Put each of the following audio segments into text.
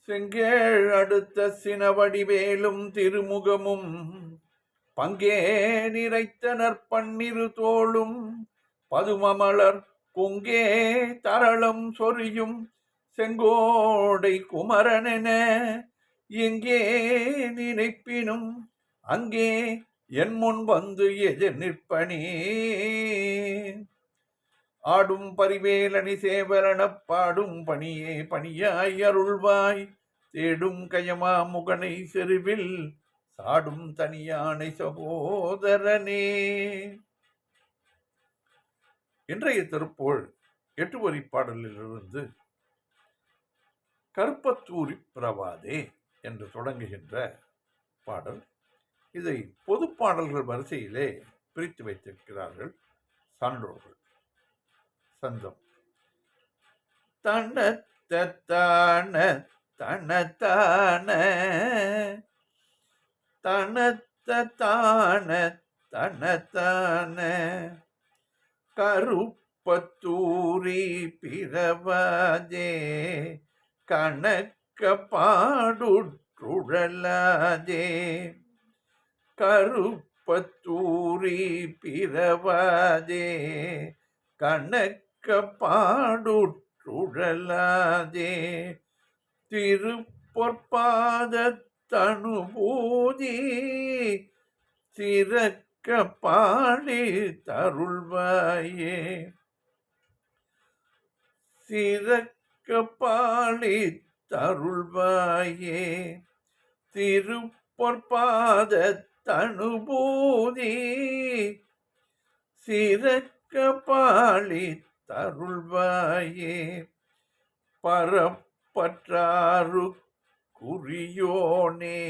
செங்கேள் அடுத்த சினவடிவேலும் திருமுகமும் பங்கே நிறைத்த நற்பன்னிரு தோளும் பதுமமலர் கொங்கே தரளம் சொரியும் செங்கோடை குமரனென எங்கே நினைப்பினும் அங்கே என் முன் வந்து எதிர் நிற்பனே. ஆடும் பரிவேலணி சேவலனப் பாடும் பணியே பணியாய் அருள்வாய் தேடும் கயமா முகனை செருவில் சாடும் தனியானை சகோதரனே. இன்றைய திருப்புகழ் 8 வரி பாடலிலிருந்து கருப்பத்தூரி பிறவாதே என்று தொடங்குகின்ற பாடல். இதை பொது பாடல்கள் வரிசையிலே பிரித்து வைத்திருக்கிறார்கள் சான்றோர்கள். சந்தம் தனத்தான தனத்தான தனத்தான தனத்தான கருப்பத்தூரி பிறவாதே கணக்க பாடுற்றுழலாதே கருப்பத்தூரி பிறவாதே கணக்க பாடுற்றுழலாதே திருப்பொற்பாத தனுபூதி சிறக்க பாடி தருள்வாயே சிறக்க பாடி தருள்வாயே திருப்பொற்பாத தனுபூதி சிறக்க பாடி தருள்வாயே பரப்பற்றாரு குறியோனே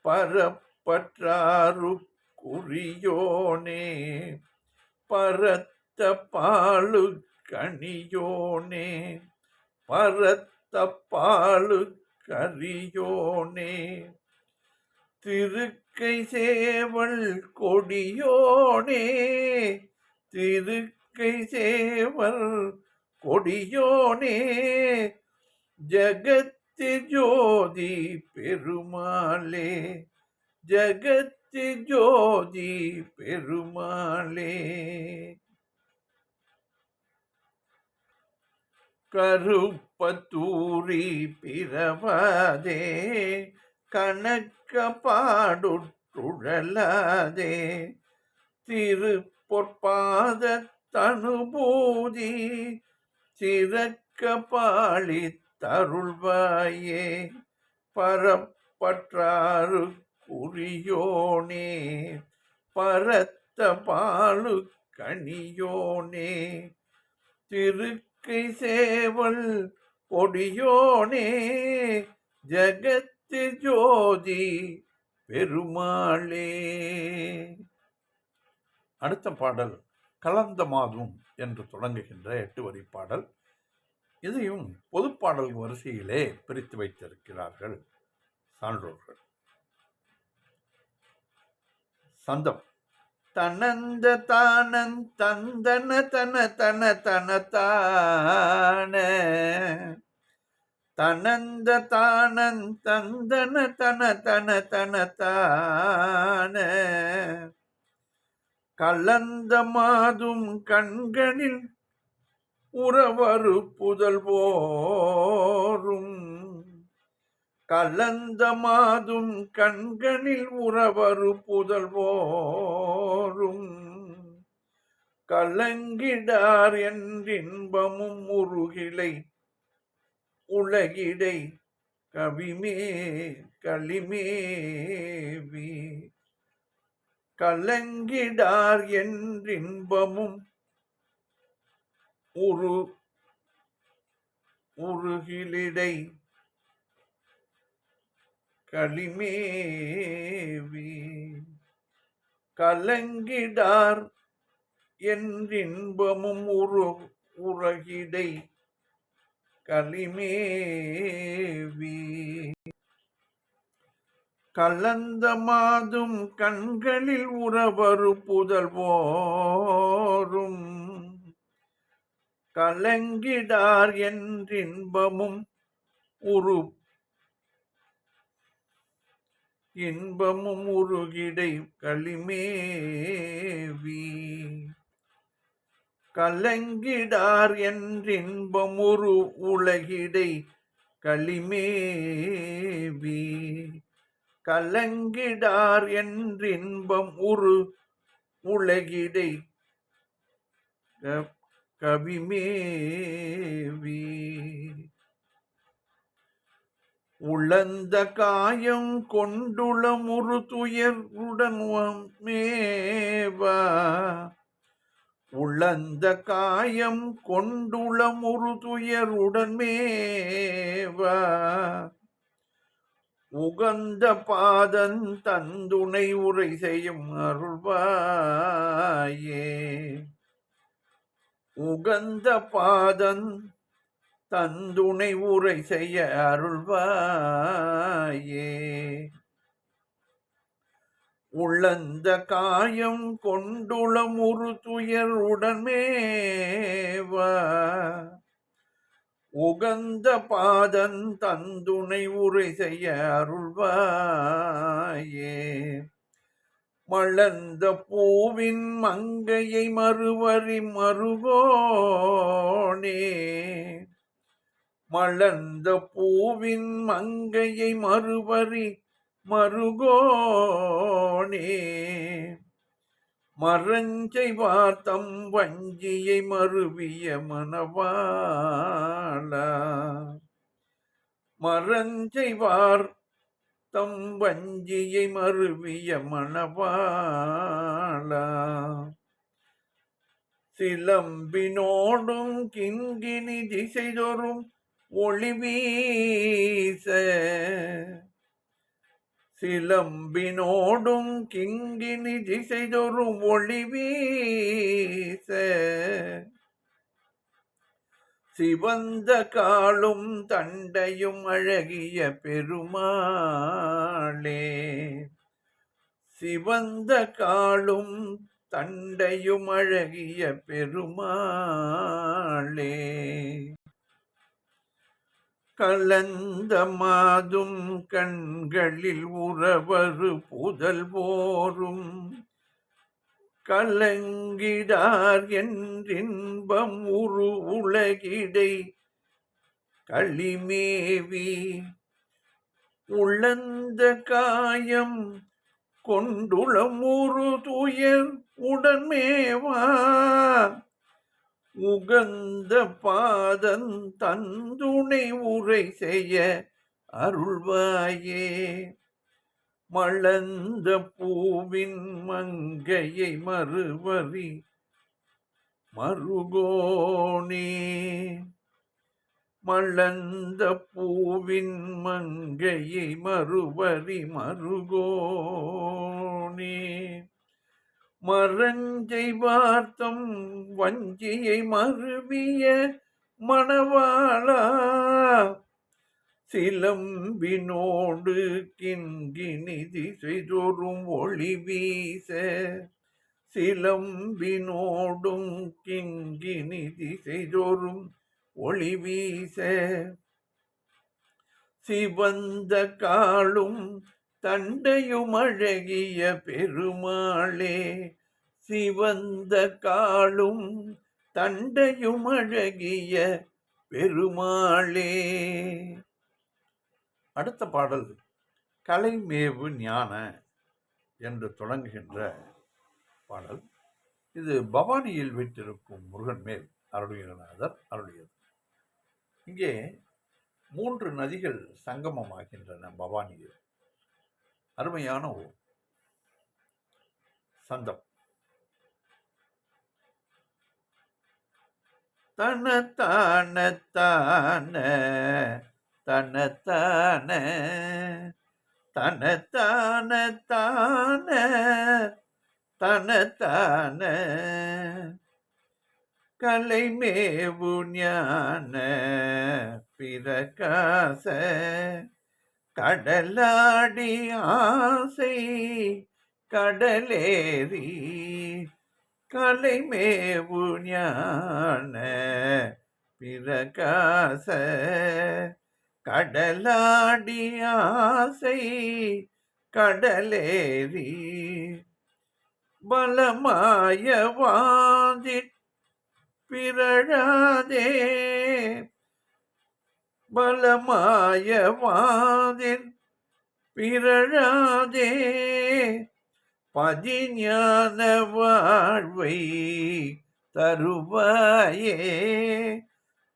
பரப்பற்றாரு குறியோனே பரத்த பாலு கனியோனே பரத்த பாலு கரியோனே திருக்கை சேவல் கொடியோனே திருக்கை சேவல் கொடியோனே ஜகத்தி ஜோதி பெருமாளே ஜகத்தி ஜோதி பெருமாளே. கருப்பத்தூரி பிறவாதே கணக்க பாடுற்றுழலாதே திருப்பொற்பாத தனுபூதி சிறக்க பாழி தருள்வாயே பரப்பற்றாரு குறியோனே பரத்த பாலு கனியோனே திருக்கை சேவல் கொடியோனே ஜகத்தி ஜோதி பெருமாளே. அடுத்த பாடல் கலந்த மாதும் என்று தொடங்குகின்ற 8 வரி பாடல். இதையும் பொது பாடல் வரிசையிலே பிரித்து வைத்திருக்கிறார்கள் சான்றோர்கள். சந்தம் தனந்த தானன் தந்தன தன தன தனத்தான தனந்த தானன் தந்தன தன தன தனத்தான கலந்த மாதும் கண்களில் உறவரு புதல்வோரும் கலந்த மாதும் கண்களில் உறவரு புதல்வோரும் கலங்கிடார் என்றின்பமும் உருகிலை உலகிடை கவிமே களிமேவி கலங்கிடார் என்றின்பமும் உருகிலிடை களிமேவி கலங்கிடார் என்றின்பமும் உலகிடை களிமேவி கலந்த மாதும் கண்களில் உறவரு புதல்வோரும் கலங்கிடார் என்றின்பமும் உரு இன்பமும் உருகிடை களிமேவி கலங்கிடார் என்றின்பமுரு உலகிடை களிமேவி கலங்கிடார் என்றின்பம் உரு உலகிடை கவிமேவி உளந்த காயம் கொண்டுளமுறு துயருடன் மேவா உளந்த காயம் கொண்டுளமுறு துயருடன் மேவா உகந்த பாதன் தந்துணை உரை செய்யும் அருள்வாயே உகந்த பாதன் தந்துணை உரை செய்ய அருள்வாயே உள்ளந்த காயம் கொண்டுளமுறு துயர் உடன்மேவா உகந்த பாதன் தந்துணை உரை செய்ய அருள்வாயே மலர்ந்த பூவின் மங்கையை மறுவரி மருகோனே மலர்ந்த பூவின் மங்கையை மறுவரி மருகோனே மரஞ்சை வார்த்தம் வஞ்சியை மருவிய மணவாளா மரஞ்சை வார்த்தம் வஞ்சியை மருவிய மணவாளா சிலம்பினோடும் கிங்கினி திசைதொறும் ஒளி வீச சிலம்பினோடும் கிங்கினி திசைதொறும் ஒளி வீச சிவந்த காலும் தண்டையும் அழகிய பெருமாளே சிவந்த காலும் தண்டையும் அழகிய பெருமாளே கலந்த மாதும் கண்களில் உறவரு புதல் போரும் கலங்கிடார் என்றின்பம் உரு உலகிடை களிமேவி உளந்த காயம் கொண்டுளமுறு துயர் உடன்மேவா உகந்த பாதன் தந்துணை உரை செய்ய அருள்வாயே மலர்ந்த பூவின் மங்கையை மறுவரி மருகோனே மலர்ந்த பூவின் மங்கையை மறுவரி மருகோனே மரஞ்சை வார்த்தம் வஞ்சியை மருவிய மணவாளா சிலம்பினோடு கிண்கிணி திசைதொறும் ஒளி வீச சிலம்பினோடும் கிண்கிணி திசைதொறும் ஒளி வீச சிவந்த காலும் தண்டையும் அழகிய பெருமாளே சிவந்த காலும் தண்டையும் அழகிய பெருமாளே. அடுத்த பாடல் கலைமேவு ஞான என்று தொடங்குகின்ற பாடல். இது பவானியில் வீற்றிருக்கும் முருகன் மேல் அருளியநாதர் அருளியது. இங்கே 3 நதிகள் சங்கமமாகின்றன பவானியில். அருமையான சந்தம். தனத்தான தான தனத்தான தனத்தான தான தனத்தான கலைமேவு ஞான பிரகாச கடலாடி ஆசை கடலேறி கலைமேவு ஞான பிரகாச கடலாடி ஆசை கடலேறி பலமாயவாதிற் பிறழாதே பலமாயவாதிற் பிறழாதே பதிஞான வாழ்வை தருவாயே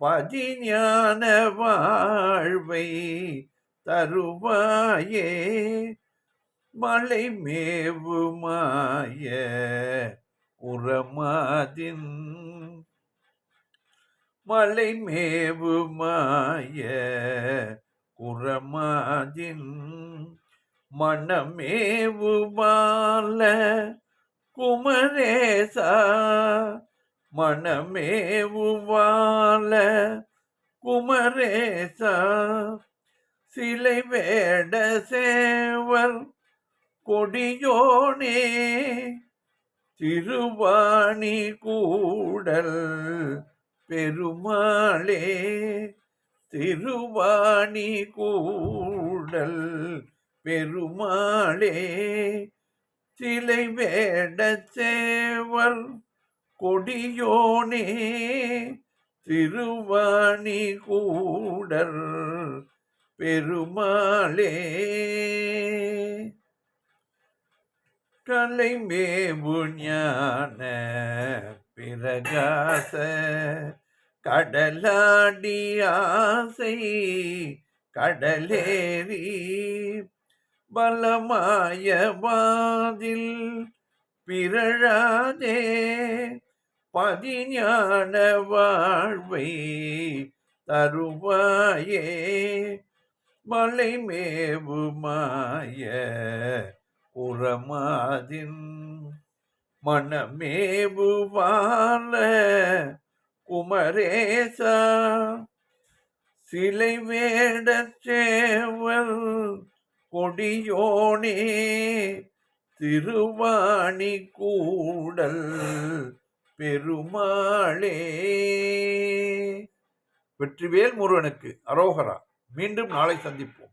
பதிஞான வாழ்வை தருவாயே மலை மேவுமாய உரமாதின் மலை மேவுமாய உரமாதின் மனமேவுபால குமரேசா மனமேவுபால குமரேசா சிலை வேட சேவர் கொடியோனே திருவாணி கூடல் பெருமாளே திருவாணி கூடல் பெருமாளே சிலை வேட சேவர் கொடியோனே திருவாணி கூடல் பெருமாளே கலை மேவு ஞான பிரகாச கடலாடி ஆசை கடலேறி பலமாயவாதில் பிறழாதே பதிஞான வாழ்வை தருவாயே மலை மேவுமாய உரமாதின் மனமேவுவால குமரேசா சிலை வேடச் சேவர் கொடியோனே திருவாணி கூடல் பெருமாளே. வெற்றிவேல் முருகனுக்கு அரோகரா. மீண்டும் நாளை சந்திப்போம்.